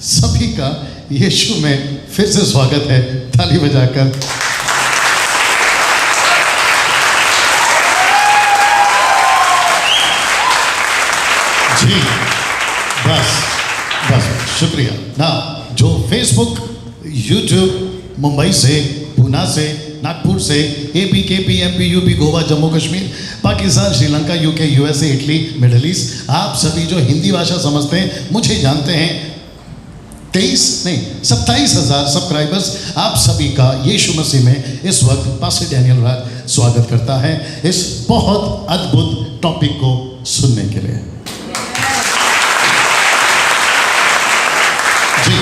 सभी का यीशु में फिर से स्वागत है, ताली बजाकर। जी बस शुक्रिया ना। जो फेसबुक, यूट्यूब, मुंबई से, पूना से, नागपुर से, AP, KP, MP, UP, Goa, Jammu Kashmir, Pakistan, Sri Lanka, UK, USA, Italy, middle east, आप सभी जो हिंदी भाषा समझते हैं, मुझे जानते हैं, 27,000 सब्सक्राइबर्स, आप सभी का यीशु मसीह में इस वक्त पास्टर डैनियल राज स्वागत करता है इस बहुत अद्भुत टॉपिक को सुनने के लिए। जी,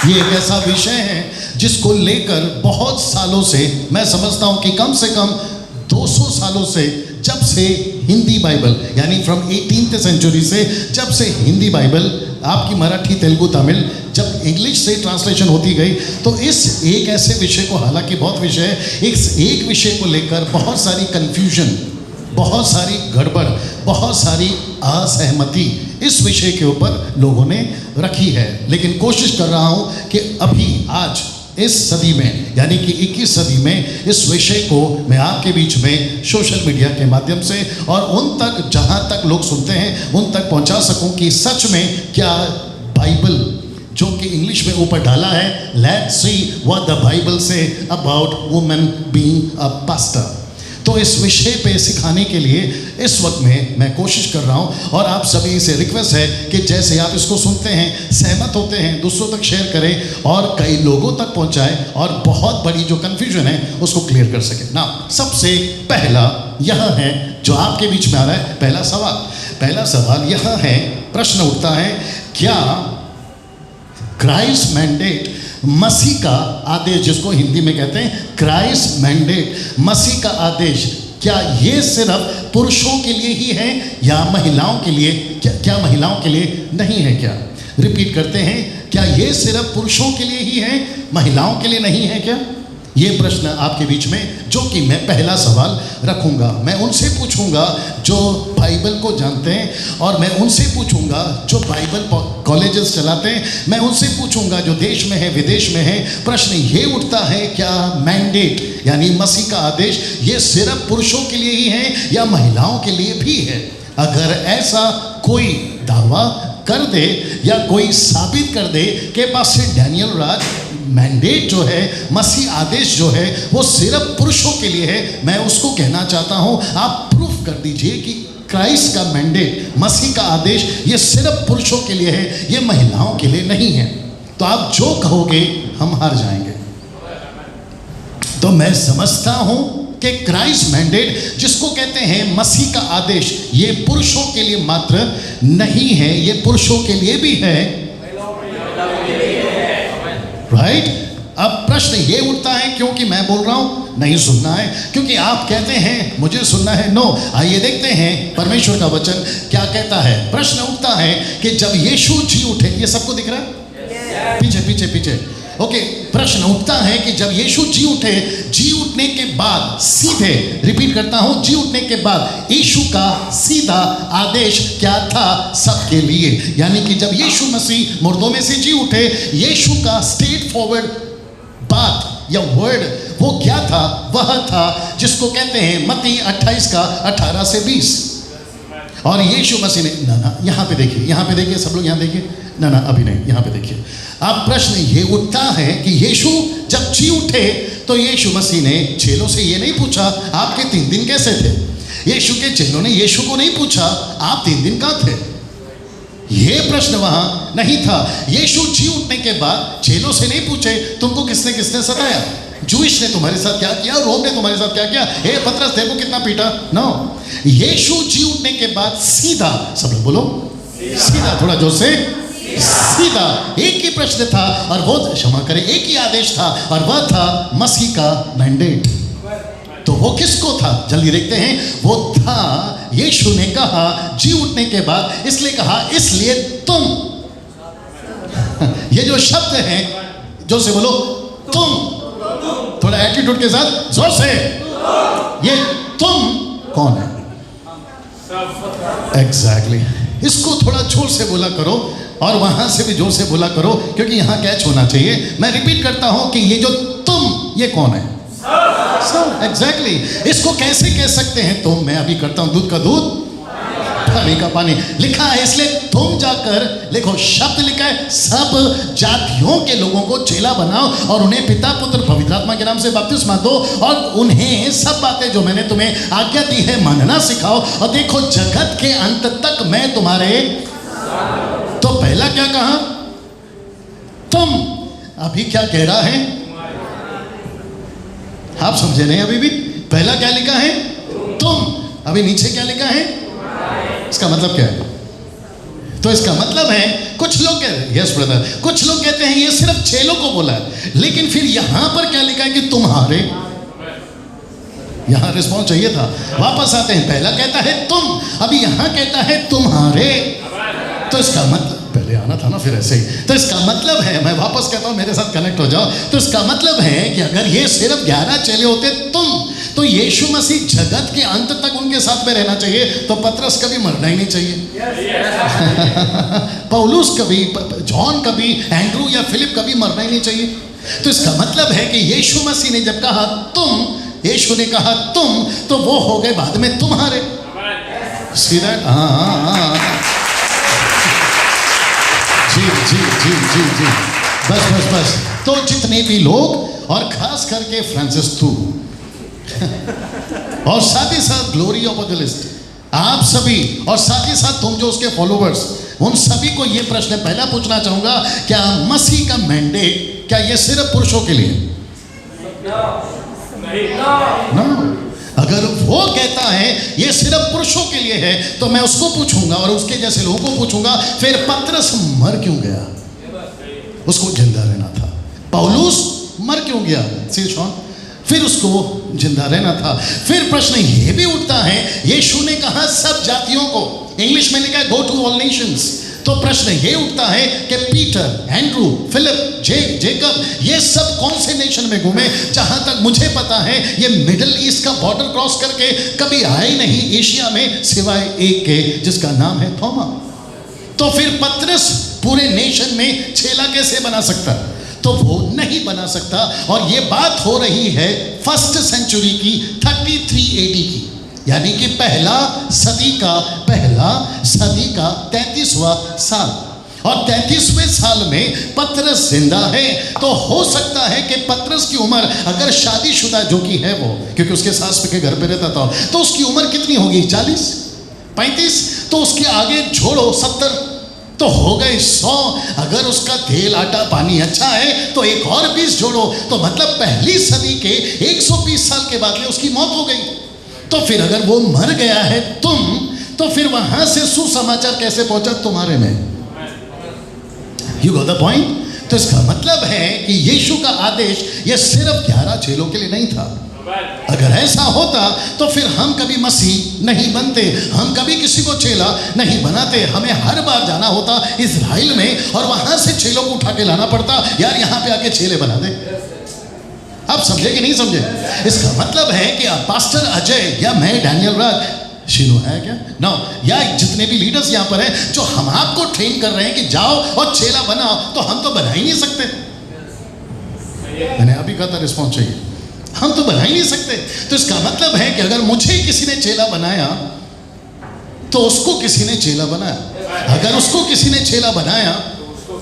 ये एक ऐसा विषय है जिसको लेकर बहुत सालों से, मैं समझता हूं कि कम से कम 200 सालों से, जब से हिंदी बाइबल यानी फ्रॉम 18th सेंचुरी से, जब से हिंदी बाइबल आपकी मराठी, तेलुगु, तमिल जब इंग्लिश से ट्रांसलेशन होती गई, तो इस एक ऐसे विषय को, हालांकि बहुत विषय है, इस एक विषय को लेकर बहुत सारी कंफ्यूजन, बहुत सारी गड़बड़, बहुत सारी असहमति इस विषय के ऊपर लोगों ने रखी है। लेकिन कोशिश कर रहा हूं कि अभी आज इस सदी में यानी कि 21 सदी में इस विषय को मैं आपके बीच में सोशल मीडिया के माध्यम से और उन तक, जहां तक लोग सुनते हैं, उन तक पहुंचा सकूं कि सच में क्या बाइबल जो कि इंग्लिश में ऊपर डाला है, let's see what the Bible say about women being a pastor. तो इस विषय पे सिखाने के लिए इस वक्त में मैं कोशिश कर रहा हूं और आप सभी से रिक्वेस्ट है कि जैसे आप इसको सुनते हैं, सहमत होते हैं, दूसरों तक शेयर करें और कई लोगों तक पहुंचाएं और बहुत बड़ी जो कंफ्यूजन है उसको क्लियर कर सकें ना। सबसे पहला यह है जो आपके बीच में आ रहा है, पहला सवाल यह है, प्रश्न उठता है, क्या क्राइस्ट मैंडेट, मसीह का आदेश, जिसको हिंदी में कहते हैं क्राइस्ट मैंडेट, मसीह का आदेश, क्या ये सिर्फ पुरुषों के लिए ही है या महिलाओं के लिए? क्या महिलाओं के लिए नहीं है? क्या, रिपीट करते हैं, क्या ये सिर्फ पुरुषों के लिए ही है, महिलाओं के लिए नहीं है क्या? ये प्रश्न आपके बीच में, जो कि मैं पहला सवाल रखूंगा, मैं उनसे पूछूंगा जो बाइबल को जानते हैं और मैं उनसे पूछूंगा जो बाइबल कॉलेजेस चलाते हैं, मैं उनसे पूछूंगा जो देश में है, विदेश में है। प्रश्न ये उठता है, क्या मैंडेट यानी मसीह का आदेश ये सिर्फ पुरुषों के लिए ही है या महिलाओं के लिए भी है? अगर ऐसा कोई दावा कर दे या कोई साबित कर दे कि पास्टर डैनियल राज मैंडेट जो है, मसीह आदेश जो है वो सिर्फ पुरुषों के लिए है, मैं उसको कहना चाहता हूं, आप प्रूफ कर दीजिए कि क्राइस्ट का मैंडेट, मसीह का आदेश ये सिर्फ पुरुषों के लिए है, ये महिलाओं के लिए नहीं है। तो आप जो कहोगे हम हार जाएंगे। तो मैं समझता हूं कि क्राइस्ट मैंडेट, जिसको कहते हैं मसीह का आदेश, ये पुरुषों के लिए मात्र नहीं है, ये पुरुषों के लिए भी है, राइट? अब प्रश्न ये उठता है, क्योंकि मैं बोल रहा हूं नहीं सुनना है, क्योंकि आप कहते हैं मुझे सुनना है, नो। आइए देखते हैं परमेश्वर का वचन क्या कहता है। प्रश्न उठता है कि जब यीशु जी उठे, ये सबको दिख रहा है? पीछे ओके। प्रश्न उठता है कि जब यीशु जी उठे, जी उठने के बाद सीधे, रिपीट करता हूं, जी उठने के बाद यीशु का सीधा आदेश क्या था सबके लिए? यानी कि जब यीशु मसीह मुर्दों में से जी उठे, यीशु का स्ट्रेट फॉरवर्ड बात या वर्ड वो क्या था? वह था जिसको कहते हैं मत्ती 28 का 18 से 20। और यीशु मसीह ने, ना यहाँ पे देखिए सब लोग, यहाँ देखिए, ना अभी नहीं, यहाँ पे देखिए। अब प्रश्न ये उठता है कि यीशु जब जी उठे तो यीशु मसीह ने चेलों से ये नहीं पूछा आपके 3 दिन कैसे थे? यीशु के चेलों ने यीशु को नहीं पूछा आप 3 दिन कहाँ थे? ये प्रश्न वहां नहीं था। यीशु जी उठने के बाद चेलों से नहीं पूछे तुमको किसने सताया, जूइश ने तुम्हारे साथ क्या किया, रोम ने तुम्हारे साथ क्या किया, हे पतरस देखो कितना पीटा। नो, यीशु जी उठने के बाद सीधा, सब लोग बोलो सीधा, थोड़ा जोर से, सीधा एक ही प्रश्न था और वो, क्षमा करें, एक ही आदेश था और वह था मसीह का मैंडेट। तो वो किसको था? जल्दी देखते हैं। वो था, यीशु ने कहा जी उठने के बाद, इसलिए कहा, इसलिए तुम ये जो शब्द है, जोर से बोलो तुम, थोड़ा एटीट्यूड के साथ जोर से, ये तुम कौन है? एग्जैक्टली इसको थोड़ा जोर से बोला करो, और वहां से भी जोर से बोला करो, क्योंकि यहां कैच होना चाहिए। मैं रिपीट करता हूं कि ये जो तुम, ये कौन है? सब। एग्जैक्टली। इसको कैसे कह सकते हैं तुम? मैं अभी करता हूं, दूध का दूध, पानी का पानी। लिखा है, इसलिए तुम जाकर लिखो, शब्द लिखा है, सब जातियों के लोगों को चेला बनाओ और उन्हें पिता पुत्र पवित्र आत्मा के नाम से बपतिस्मा दो और उन्हें सब बातें जो मैंने तुम्हें आज्ञा दी है मानना सिखाओ, और देखो जगत के अंत तक मैं तुम्हारे। तो पहला क्या कहा? तुम। अभी क्या कह रहा है? आप समझे नहीं अभी भी? पहला क्या लिखा है? तुम। अभी नीचे क्या लिखा है? इसका मतलब क्या है? तो इसका मतलब है, कुछ लोग यस ब्रदर, कुछ लोग कहते हैं ये सिर्फ चेलों को बोला है, लेकिन फिर यहां पर क्या लिखा है कि तुम्हारे। यहां रिस्पॉन्स चाहिए था। वापस आते हैं, पहला कहता है तुम, अभी यहां कहता है तुम्हारे। तो इसका मतलब, पहले आना था ना, फिर ऐसे ही। तो इसका मतलब है, मैं वापस कहता हूं, मेरे साथ कनेक्ट हो जाओ। तो इसका मतलब है कि अगर ये सिर्फ 11 चेले होते तुम, तो यीशु मसीह जगत के अंत तक उनके साथ में रहना चाहिए, तो पतरस कभी मरना ही नहीं चाहिए। पौलुस कभी, जॉन कभी, एंड्रू या फिलिप कभी मरना ही नहीं चाहिए। तो इसका मतलब है कि यीशु मसीह ने जब कहा तुम, यीशु ने कहा तुम, तो वो हो गए बाद में तुम्हारे। सीधा जी जी जी जी जी, बस बस बस। तो जितने भी लोग, और खास करके फ्रांसिस तू और साथ ही साथ ग्लोरी एवेंजलिस्ट, आप सभी, और साथ ही साथ तुम जो उसके फॉलोवर्स, उन सभी को यह प्रश्न पहला पूछना चाहूंगा, क्या मसीह का मैंडेट, क्या यह सिर्फ पुरुषों के लिए? No. अगर वो कहता है ये सिर्फ पुरुषों के लिए है, तो मैं उसको पूछूंगा और उसके जैसे लोगों को पूछूंगा, फिर पतरस मर क्यों गया? उसको जिंदा रहना था। पौलुस मर क्यों गया? सीशॉन, फिर उसको जिंदा रहना था। फिर प्रश्न ये भी उठता है, यीशु ने कहा सब जातियों को, इंग्लिश में लिखा है गो टू ऑल नेशंस। तो प्रश्न ये उठता है कि पीटर, एंड्रू, फिलिप, जेकब, ये सब कौन से नेशन में घूमे? जहां तक मुझे पता है ये मिडिल ईस्ट का बॉर्डर क्रॉस करके कभी आए नहीं एशिया में, सिवाय एक के जिसका नाम है थोमा। तो फिर पतरस पूरे नेशन में चेला कैसे बना सकता? तो वो नहीं बना सकता। और ये बात हो रही है फर्स्ट सेंचुरी की, 33 AD की, यानी कि पहला सदी का 33वां साल। और 33वें साल में पतरस जिंदा है। तो हो सकता है कि पतरस की उम्र, अगर शादीशुदा जो कि है वो, क्योंकि उसके सास के घर पे रहता था, तो उसकी उम्र कितनी होगी? 40, 35। तो उसके आगे जोड़ो 70, तो हो गए 100। अगर उसका तेल आटा पानी अच्छा है तो एक और 20 जोड़ो, तो मतलब पहली सदी के 120 साल के बाद में उसकी मौत हो गई। तो फिर अगर वो मर गया है तुम, तो फिर वहां से सुसमाचार कैसे पहुंचा तुम्हारे में? You got the point? तो इसका मतलब है कि यीशु का आदेश ये सिर्फ 11 चेलों के लिए नहीं था। अगर ऐसा होता तो फिर हम कभी मसीह नहीं बनते, हम कभी किसी को चेला नहीं बनाते। हमें हर बार जाना होता इजराइल में और वहां से चेलों को उठा के लाना पड़ता, यार यहाँ पे आके चेले बना दे। आप समझे कि नहीं समझे? इसका मतलब है कि पास्टर अजय या मैं डैनियल राज, शिनो है क्या ना, या जितने भी लीडर्स यहाँ पर हैं जो हम आपको ट्रेन कर रहे हैं कि जाओ और चेला बनाओ, तो हम तो बना ही नहीं सकते। मैंने अभी कहा था रिस्पॉन्स चाहिए, हम तो बना ही नहीं सकते। तो इसका मतलब है कि अगर मुझे किसी ने चेला बनाया तो उसको किसी ने चेला बनाया, अगर उसको किसी ने चेला बनाया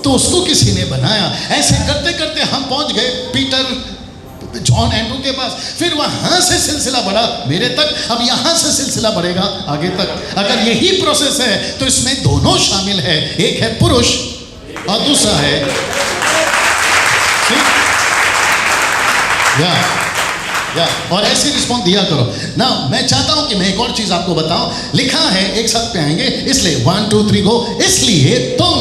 तो उसको किसी ने बनाया। ऐसे करते करते हम पहुंच गए पीटर, जॉन, एंड्रू के पास। फिर वहां से सिलसिला बढ़ा मेरे तक, अब यहां से सिलसिला बढ़ेगा आगे तक। अगर यही प्रोसेस है तो इसमें दोनों शामिल है, एक है पुरुष और दूसरा है या और ऐसे रिस्पॉन्स दिया करो ना। मैं चाहता हूं कि मैं एक और चीज आपको बताऊं। लिखा है, एक साथ पे आएंगे, इसलिए 1 2 3 गो। इसलिए तुम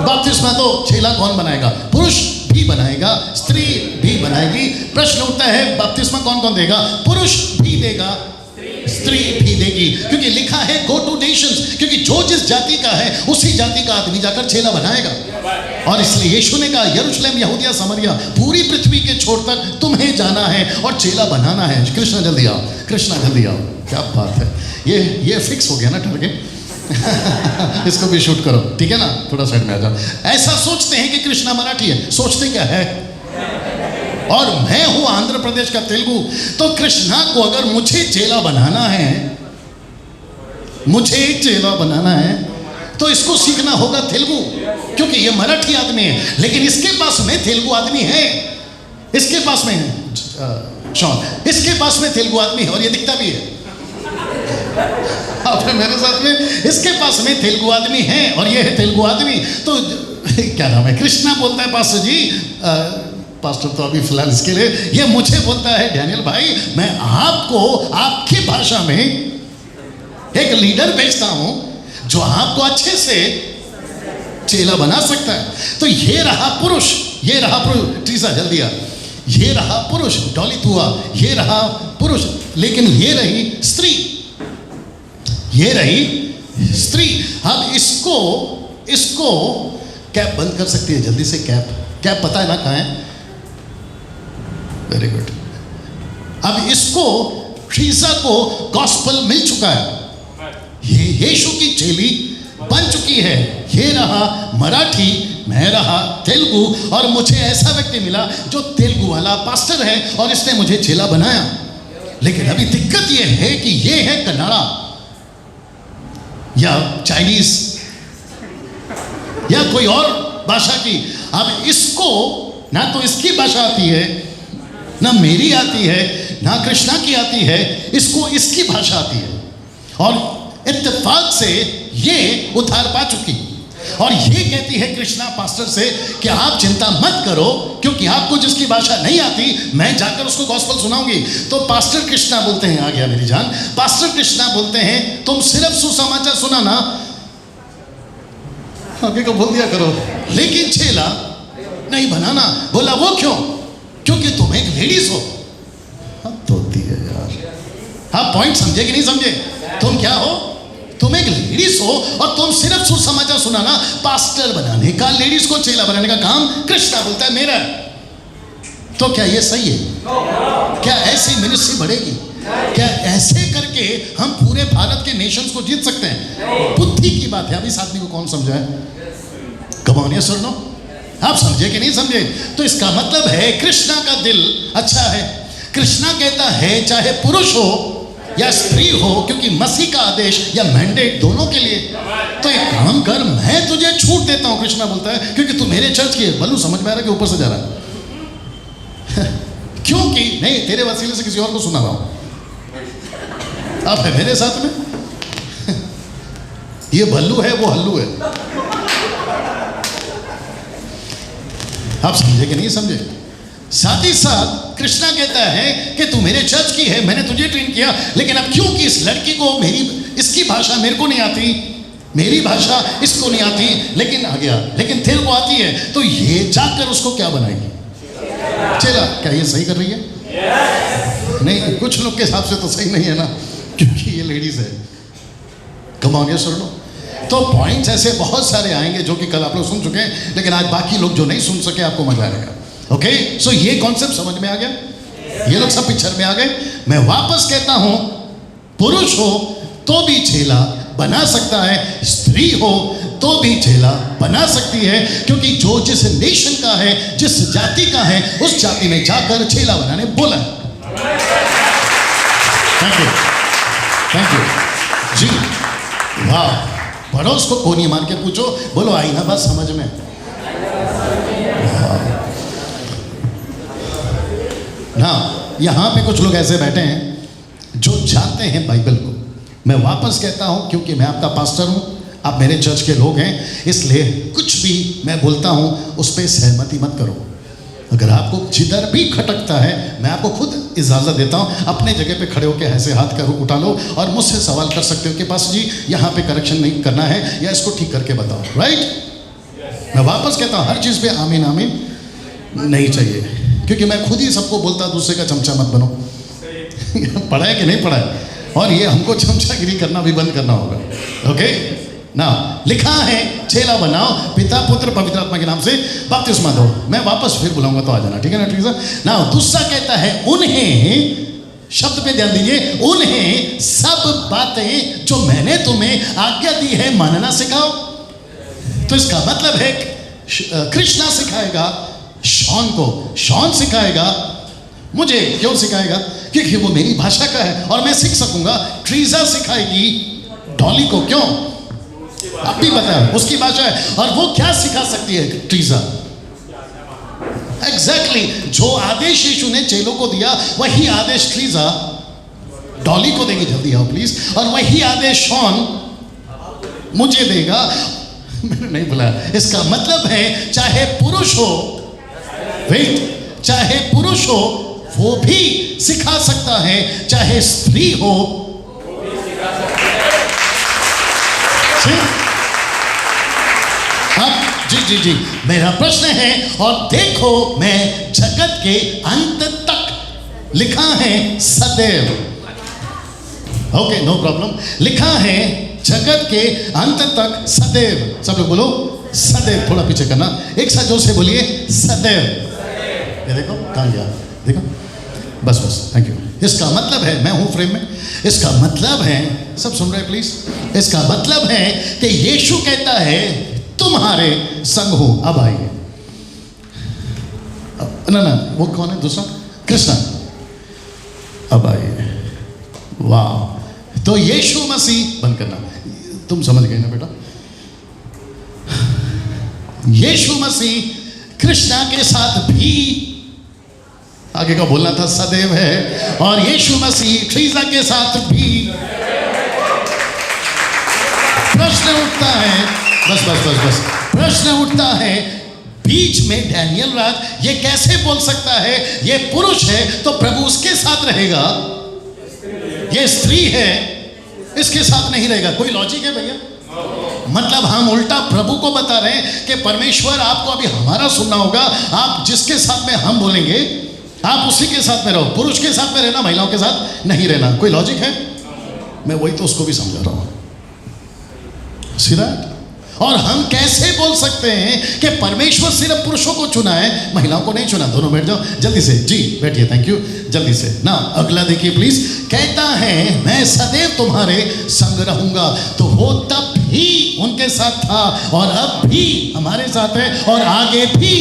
बपतिस्मा तो चेला कौन बनाएगा? पुरुष भी बनाएगा, स्त्री भी बनाएगी। प्रश्न उठता है बपतिस्मा कौन कौन देगा? पुरुष भी देगा, स्त्री भी देगी, क्योंकि लिखा है गो टू नेशंस, क्योंकि जो जिस जाति का है उसी जाति का आदमी जाकर चेला बनाएगा। और इसलिए यीशु ने कहा यरूशलेम, यहूदिया, समरिया, पूरी पृथ्वी के छोर तक तुम्हें जाना है और चेला बनाना है। कृष्णा जल्दी आओ, कृष्णा जल्दी आओ। क्या बात है, ये फिक्स हो गया ना टारगेट। इसको भी शूट करो, ठीक है ना, थोड़ा साइड में आ जाओ। ऐसा सोचते हैं कि कृष्णा मराठी है, सोचते क्या है, और मैं हूं आंध्र प्रदेश का तेलुगु। तो कृष्णा को अगर मुझे चेला बनाना है, मुझे चेला बनाना है, तो इसको सीखना होगा तेलुगु, क्योंकि ये मराठी आदमी है, लेकिन इसके पास में तेलुगु आदमी है, इसके पास में शॉन, इसके पास में तेलुगु आदमी है और ये दिखता भी है। आप मेरे साथ में, इसके पास में तेलुगु आदमी है और ये है तेलुगु आदमी। तो क्या नाम है, कृष्णा बोलता है पास्टर जी, पास्टर तो अभी फिलहाल इसके लिए, ये मुझे बोलता है डैनियल भाई मैं आपको आपकी भाषा में एक लीडर भेजता हूं जो आपको अच्छे से चेला बना सकता है। तो ये रहा पुरुष, ये रहा पुरुष, ट्रीसा जल्दी आ, ये रहा पुरुष, डॉली तुआ, ये रहा पुरुष, लेकिन ये रही स्त्री, ये रही स्त्री। अब इसको कैप बंद कर सकती है जल्दी से, कैप पता है ना कहाँ है, वेरी गुड। अब इसको ट्रीसा को गॉस्पेल मिल चुका है, ये यीशु की चेली बन चुकी है। ये रहा मराठी, मैं रहा तेलुगु, और मुझे ऐसा व्यक्ति मिला जो तेलुगु वाला पास्टर है और इसने मुझे चेला बनाया। लेकिन अभी दिक्कत ये है कि ये है कन्नड़ा या चाइनीज या कोई और भाषा की। अब इसको ना तो इसकी भाषा आती है, ना मेरी आती है, ना कृष्णा की आती है, इसको इसकी भाषा आती है, और इत्तेफाक से ये उधार पा चुकी। और ये कहती है कृष्णा पास्टर से कि आप चिंता मत करो, क्योंकि आपको जिसकी भाषा नहीं आती मैं जाकर उसको गॉस्पेल सुनाऊंगी। तो पास्टर कृष्णा बोलते हैं, आ गया मेरी जान, पास्टर कृष्णा बोलते हैं तुम सिर्फ सुसमाचार सुनाना, आगे को बोल दिया करो, लेकिन चेला नहीं बनाना। बोला वो क्यों? क्योंकि तुम एक लेडीज हो। तो है यार, हाँ पॉइंट समझे कि नहीं समझे? तुम क्या हो? तुम एक लेडीज हो और तुम सिर्फ सुसमाचार सुनाना, पास्टर बनाने का, लेडीज को चेला बनाने का काम कृष्णा बोलता है मेरा। तो क्या ये सही है? क्या ऐसी मिनिस्ट्री बढ़ेगी? क्या ऐसे करके हम पूरे भारत के नेशंस को जीत सकते हैं? बुद्धि की बात है। अभी इस आदमी को कौन समझाए? कम ऑन यस और नो? आप समझे कि नहीं समझे? तो इसका मतलब है कृष्णा का दिल अच्छा है। कृष्णा कहता है चाहे पुरुष हो या स्त्री हो, क्योंकि मसीह का आदेश या मैंडेट दोनों के लिए। तो एक काम कर, मैं तुझे छूट देता हूं, कृष्णा बोलता है, क्योंकि तू मेरे चर्च की है। बल्लू समझ में आ रहा है कि ऊपर से जा रहा है? क्योंकि नहीं, तेरे वसीले से किसी और को सुना रहा हूं। आप है मेरे साथ में? ये भल्लू है, वो हल्लू है। आप समझे कि नहीं समझे? साथ ही साथ कृष्णा कहता है कि तू मेरे चर्च की है, मैंने तुझे ट्रेन किया, लेकिन अब क्योंकि इस लड़की को इसकी भाषा मेरे को नहीं आती, मेरी भाषा इसको नहीं आती, लेकिन आ गया, लेकिन तेरे को आती है, तो ये जाकर उसको क्या बनाएगी? चला। क्या ये सही कर रही है? नहीं, कुछ लोग के हिसाब से तो सही नहीं है ना, क्योंकि ये लेडीज है। कम ऑन यस और नो? तो पॉइंट्स ऐसे बहुत सारे आएंगे जो कि कल आप लोग सुन चुके हैं, लेकिन आज बाकी लोग जो नहीं सुन सके आपको मजा आएगा। ओके, सो ये कॉन्सेप्ट समझ में आ गया? ये लोग सब पिक्चर में आ गए। मैं वापस कहता हूं, पुरुष हो तो भी चेला बना सकता है, स्त्री हो तो भी चेला बना सकती है, क्योंकि जो जिस नेशन का है, जिस जाति का है, उस जाति में जाकर चेला बनाने बोला। थैंक यू, थैंक यू जी। वाह, पड़ोस को कोनी मार के पूछो, बोलो आई ना बात समझ में? ना, यहाँ पे कुछ लोग ऐसे बैठे हैं जो जानते हैं बाइबल को। मैं वापस कहता हूँ, क्योंकि मैं आपका पास्टर हूँ, आप मेरे चर्च के लोग हैं, इसलिए कुछ भी मैं बोलता हूँ उस पर सहमति मत करो। अगर आपको जिधर भी खटकता है, मैं आपको खुद इजाज़त देता हूँ, अपने जगह पे खड़े होकर ऐसे हाथ कर उठा लो और मुझसे सवाल कर सकते हो कि पास जी यहाँ पे करेक्शन नहीं करना है या इसको ठीक करके बताओ। राइट? मैं वापस कहता हूँ, हर चीज़ पे आमीन आमीन नहीं चाहिए, क्योंकि मैं खुद ही सबको बोलता दूसरे का चमचा मत बनो। पढ़ा है कि नहीं पढ़ा है? और ये हमको चमचागिरी करना भी बंद करना होगा। ओके ना, लिखा है चेला बनाओ पिता पुत्र पवित्र आत्मा के नाम से बपतिस्मा दो। मैं वापस फिर बुलाऊंगा तो आ जाना, ठीक है ना ट्रीजा ना। दूसरा कहता है उन्हें, शब्द पे ध्यान दीजिए, उन्हें सब बातें जो मैंने तुम्हें आज्ञा दी है मानना सिखाओ। तो इसका मतलब है कृष्णा सिखाएगा शॉन को, शॉन सिखाएगा मुझे। क्यों सिखाएगा? क्योंकि वो मेरी भाषा का है और मैं सीख सकूंगा। ट्रीजा सिखाएगी डॉली को, क्यों? अब भी बताया उसकी भाषा है। और वो क्या सिखा सकती है ट्रीजा? एग्जैक्टली जो आदेश यीशु ने चेलों को दिया वही आदेश ट्रीजा डॉली को देगी। जल्दी आओ प्लीज। और वही आदेश शॉन मुझे देगा। मैंने नहीं बोला। इसका मतलब है चाहे पुरुष हो, वेट, चाहे पुरुष हो वो भी सिखा सकता है, चाहे स्त्री हो। अब जी जी, मेरा प्रश्न है, और देखो मैं जगत के अंत तक, लिखा है सदैव। ओके नो प्रॉब्लम, लिखा है जगत के अंत तक सदैव। सब लोग बोलो सदैव। थोड़ा पीछे करना, एक साथ जोर से बोलिए सदैव। ये देखो कहाँ गया, देखो, बस बस, थैंक यू। इसका मतलब है, मैं हूं फ्रेम में, इसका मतलब है, सब सुन रहे हैं प्लीज, इसका मतलब है कि यीशु कहता है तुम्हारे संग हो। अब आइए, ना ना, वो कौन है दूसरा? कृष्ण। अब आइए, वाह। तो यीशु मसीह, बंद करना, तुम समझ गए ना बेटा। यीशु मसीह कृष्णा के साथ भी, आगे का बोलना था सदैव है, और यीशु मसीह ट्रीजा के साथ भी। प्रश्न उठता है, बस बस बस बस, प्रश्न उठता है बीच में डैनियल राज ये कैसे बोल सकता है ये पुरुष है तो प्रभु उसके साथ रहेगा, ये स्त्री है इसके साथ नहीं रहेगा? कोई लॉजिक है भैया? मतलब हम उल्टा प्रभु को बता रहे हैं कि परमेश्वर आपको अभी हमारा सुनना होगा, आप जिसके साथ में हम बोलेंगे आप उसी के साथ में रहो, पुरुष के साथ में रहना, महिलाओं के साथ नहीं रहना। कोई लॉजिक है? मैं वही तो उसको भी समझा रहा हूं। सीधा। और हम कैसे बोल सकते हैं कि परमेश्वर सिर्फ पुरुषों को चुना है, महिलाओं को नहीं चुना? दोनों बैठ जाओ जल्दी से, जी बैठिए, थैंक यू, जल्दी से ना। अगला देखिए प्लीज, कहता है मैं सदैव तुम्हारे संग रहूंगा। तो वो तब भी उनके साथ था और अब भी हमारे साथ है और आगे भी।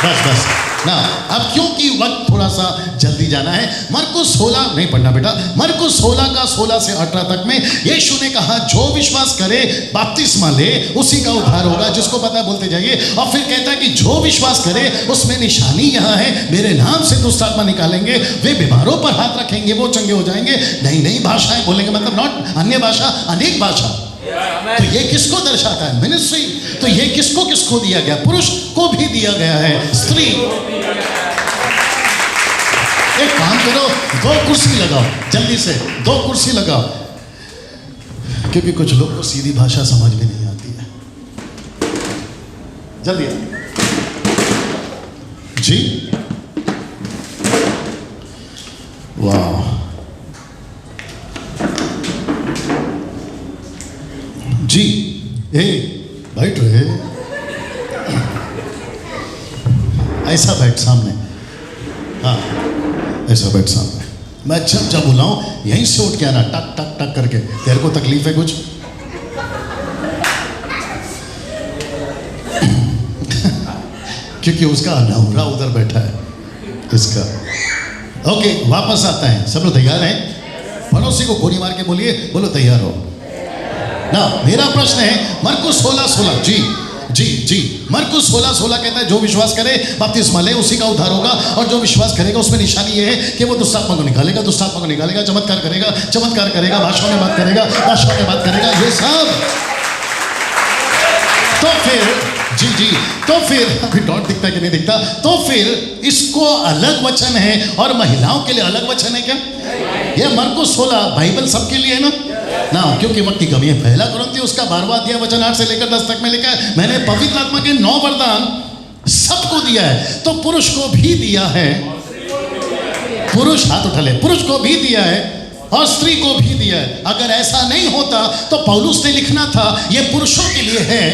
बस बस ना, अब क्योंकि वक्त थोड़ा सा जल्दी जाना है, मरकुस 16 नहीं पढ़ना बेटा, मरकुस 16 का 16 से 18 तक में यीशु ने कहा जो विश्वास करे बपतिस्मा ले उसी का उद्धार होगा। जिसको पता है बोलते जाइए। और फिर कहता है कि जो विश्वास करे उसमें निशानी यहाँ है, मेरे नाम से दुष्ट आत्मा निकालेंगे, वे बीमारों पर हाथ रखेंगे वो चंगे हो जाएंगे, नई नई भाषाएं बोलेंगे, मतलब नॉट अन्य भाषा, अनेक भाषा। तो ये किसको दर्शाता है? मिनिस्ट्री। तो ये किसको किसको दिया गया? पुरुष को भी दिया गया है, स्त्री। एक काम करो, 2 कुर्सी लगाओ जल्दी से, 2 कुर्सी लगाओ, क्योंकि कुछ लोग को सीधी भाषा समझ में नहीं आती है। जल्दी जी, वाह जी, ए बैठ रहे, ऐसा बैठ सामने, हाँ ऐसा बैठ सामने। मैं जब जब बुलाऊं यहीं से उठ के आना, टक टक टक करके। तेरे को तकलीफ है कुछ? क्योंकि उसका नौरा उधर बैठा है इसका। ओके वापस आता है, सब लोग तैयार हैं? पड़ोसी को गोली मार के बोलिए, बोलो तैयार हो ना। मेरा प्रश्न है मरकुस 16:16, जी जी जी, मरकुस 16:16 कहता है जो विश्वास करे बपतिस्मा ले उसी का उद्धार होगा। और जो विश्वास करेगा उसमें निशानी ये है कि वो दुष्टात्मा को निकालेगा, दुष्टात्मा को निकालेगा, चमत्कार करेगा, चमत्कार करेगा, भाषाओं में बात करेगा, भाषाओं में बात करेगा, ये सब। तो फिर जी जी, तो फिर अभी डॉट दिखता है कि नहीं दिखता? तो फिर इसको अलग वचन है और महिलाओं के लिए अलग वचन है क्या? ये मरकुस 16 बाइबल सबके लिए है ना, क्योंकि वक्त की कमी है। पहला कुरिन्थियों उसका 12वां अध्याय वचन 8 से लेकर 10 तक में लिखा है मैंने पवित्र आत्मा के 9 वरदान सबको दिया है, तो पुरुष को भी दिया है। पुरुष, हाथ उठा ले, पुरुष को भी दिया है और स्त्री को भी दिया है। अगर ऐसा नहीं होता तो पौलुस ने लिखना था ये पुरुषों के लिए है,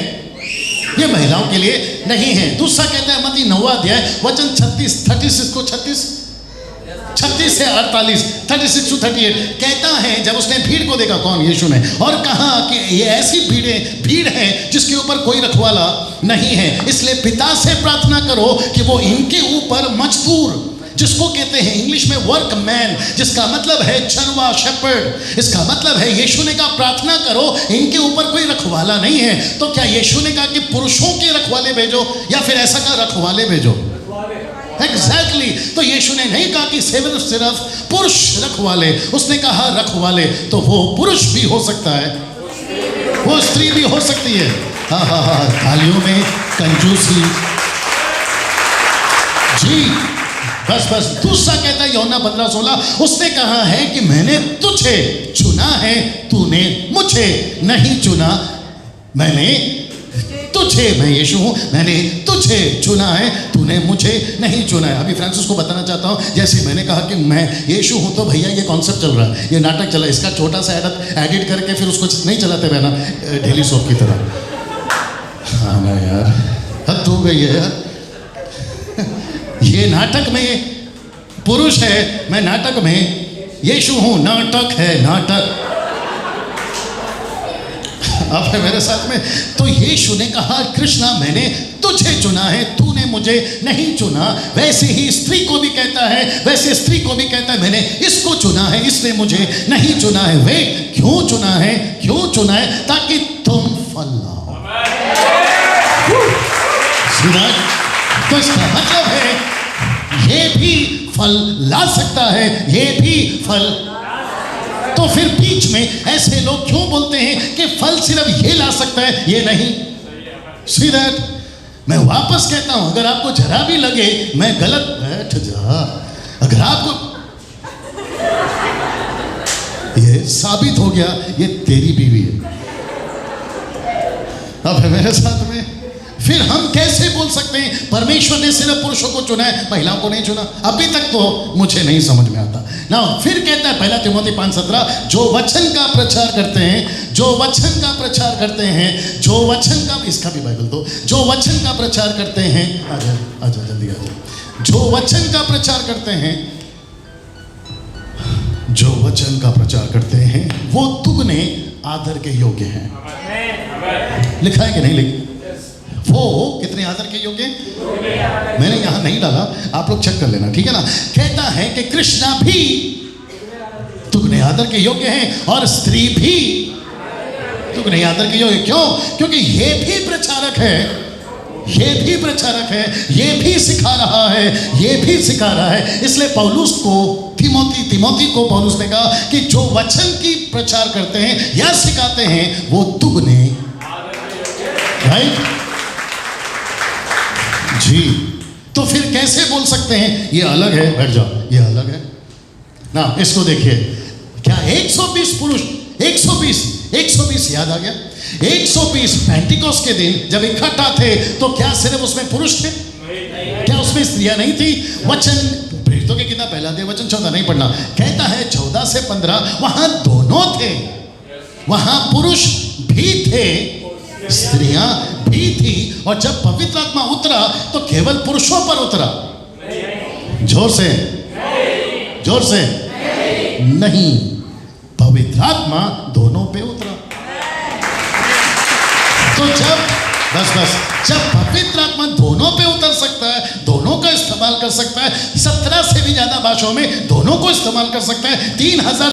ये महिलाओं के लिए नहीं है। दूसरा कहता है मत्ती 9वां अध्याय वचन 36 से 48, 36 to 38 कहता है, जब उसने भीड़ को देखा, कौन? यीशु ने, और कहा कि ये ऐसी भीड़ है जिसके ऊपर कोई रखवाला नहीं है, इसलिए पिता से प्रार्थना करो कि वो इनके ऊपर मजदूर, जिसको कहते हैं इंग्लिश में वर्कमैन, जिसका मतलब है चरवा, शेपर्ड, इसका मतलब है यीशु ने कहा प्रार्थना करो इनके ऊपर कोई रखवाला नहीं है। तो क्या यीशु ने कहा कि पुरुषों के रखवाले भेजो या फिर ऐसा कहा रखवाले भेजो? एग्जैक्टली। तो यीशु ने नहीं कहा कि सिर्फ पुरुष रखवाले, उसने कहा रखवाले। तो वो पुरुष भी हो सकता है, वो स्त्री भी हो सकती है। हाँ हाँ हाँ, थालियों में कंजूसी जी। बस दूसरा कहता है यूहन्ना 15:16, उसने कहा है कि मैंने तुझे चुना है, तूने मुझे नहीं चुना। मैंने तुझे, मैं यीशु हूं, मैंने तुझे चुना है, तूने मुझे नहीं चुना है। अभी फ्रांसिस को बताना चाहता हूं, जैसे मैंने कहा कि मैं यीशु हूं, तो भैया ये कॉन्सेप्ट चल रहा है, ये नाटक चला, इसका छोटा सा एडिट करके फिर उसको नहीं चलाते बहना डेली सोप की तरह। हाँ ना यार, हद हो गई है यार। ये नाटक में पुरुष है, मैं नाटक में यीशु हूं, नाटक है, नाटक। आप है मेरे साथ में? तो यीशु ने कहा कृष्णा मैंने तुझे चुना है, तूने मुझे नहीं चुना। वैसे ही स्त्री को भी कहता है, वैसे स्त्री को भी कहता है मैंने इसको चुना है, इसने मुझे नहीं चुना है। वे क्यों चुना है? क्यों चुना है? ताकि तुम फल लाओ। तो इसका मतलब है ये भी फल ला सकता है, ये भी फल। तो फिर बीच में ऐसे लोग क्यों बोलते हैं कि फल सिर्फ ये ला सकता है, ये नहीं? See that? मैं वापस कहता हूं, अगर आपको जरा भी लगे मैं गलत, बैठ जा। अगर आपको ये साबित हो गया ये तेरी बीवी है, अब है मेरे साथ में, फिर हम कैसे बोल सकते हैं परमेश्वर ने सिर्फ पुरुषों को चुना है, महिलाओं को नहीं चुना? अभी तक तो मुझे नहीं समझ में आता ना। फिर कहता है 1 तिमोथी 5:17, जो वचन का प्रचार करते हैं, जो वचन का प्रचार करते हैं, जो वचन का, इसका भी बाइबल दो, जो वचन का प्रचार करते हैं, आजा जल्दी आजा, जो वचन का प्रचार करते हैं, जो वचन का प्रचार करते हैं वो दुगने आदर के योग्य हैं। लिखा है कि नहीं? लिखा वो कितने आदर के योग्य? मैंने यहां नहीं डाला, आप लोग चेक कर लेना, ठीक है ना? कहता है कि कृष्णा भी दुगने आदर के योग्य हैं और स्त्री भी दुगने आदर के योग्य। क्यों? क्योंकि ये भी प्रचारक है, ये भी प्रचारक है, ये भी सिखा रहा है, ये भी सिखा रहा है। इसलिए पौलुस को तिमोथी को पौलुस ने कहा कि जो वचन की प्रचार करते हैं या सिखाते हैं वो दुगने, राइट जी। तो फिर कैसे बोल सकते हैं ये अलग है? बैठ जाओ, ये अलग है ना। इसको देखिए, क्या 120 पुरुष, 120 याद आ गया? 120 पेंटिकोस्ट के दिन जब इकट्ठा थे तो क्या सिर्फ उसमें पुरुष थे? क्या उसमें स्त्रियां नहीं थी? वचन प्रेरितों के कितना पहला दे वचन 14 नहीं पढ़ना, कहता है 14 से 15 वहां दोनों थे, वहां पुरुष भी थे, स्त्रियां भी थी। और जब पवित्र आत्मा उतरा तो केवल पुरुषों पर उतरा? जोर से नहीं, पवित्र आत्मा दोनों पे उतरा। तो जब पवित्र आत्मा दोनों पे उतर सकता है, दोनों का इस्तेमाल कर सकता है, 17 से भी ज्यादा भाषाओं में दोनों को इस्तेमाल कर सकता है, 3000